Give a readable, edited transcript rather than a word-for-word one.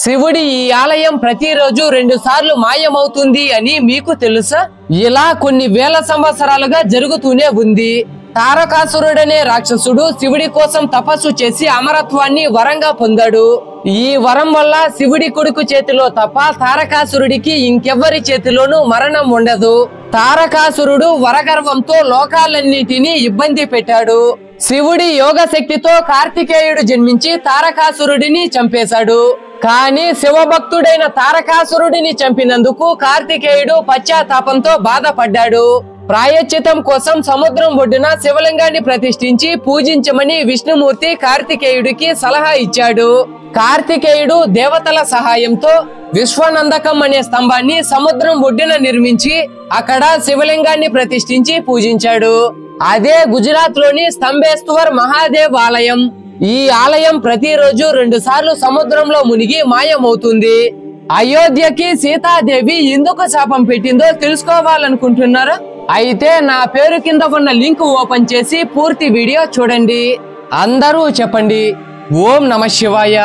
శివుడి ఈ ఆలయం ప్రతిరోజు 2 సార్లు మాయమవుతుంది అని మీకు తెలుసా? ఇలా కొన్ని వేల సంవత్సరాలుగా జరుగుతూనే ఉంది. తారకాసురుడనే రాక్షసుడు శివుడి కోసం తపస్సు చేసి అమరత్వాన్ని వరంగా పొందాడు. ఈ వరం వల్ల శివుడి కొడుకు చేతిలో తప్ప తారకాసురుడికి ఇంకెవ్వరి చేతిలోనూ మరణం ఉండదు. తారకాసురుడు వరగర్వంతో లోకాలన్నిటినీ ఇబ్బంది పెట్టాడు. శివుడి యోగ శక్తితో కార్తికేయుడు జన్మించి తారకాసురుడిని చంపేశాడు. కానీ శివభక్తుడైన తారకాసురుడిని చంపినందుకు కార్తికేయుడు పశ్చాత్తాపంతో బాధపడ్డాడు. ప్రాయశ్చితం కోసం సముద్రం ఒడ్డున శివలింగాన్ని ప్రతిష్ఠించి పూజించమని విష్ణుమూర్తి కార్తికేయుడికి సలహా ఇచ్చాడు. కార్తికేయుడు దేవతల సహాయంతో విశ్వనందకం అనే స్తంభాన్ని సముద్రం ఒడ్డున నిర్మించి అక్కడ శివలింగాన్ని ప్రతిష్ఠించి పూజించాడు. అదే గుజరాత్ లోని స్తంభేశ్వర్ మహాదేవ్ ఆలయం. ఈ ఆలయం ప్రతిరోజు 2 సార్లు సముద్రంలో మునిగి మాయమవుతుంది. అయోధ్యకి సీతాదేవి ఎందుకు శాపం పెట్టిందో తెలుసుకోవాలనుకుంటున్నారా? అయితే నా పేరు కింద ఉన్న లింక్ ఓపెన్ చేసి పూర్తి వీడియో చూడండి. అందరూ చెప్పండి ఓం నమః శివాయ.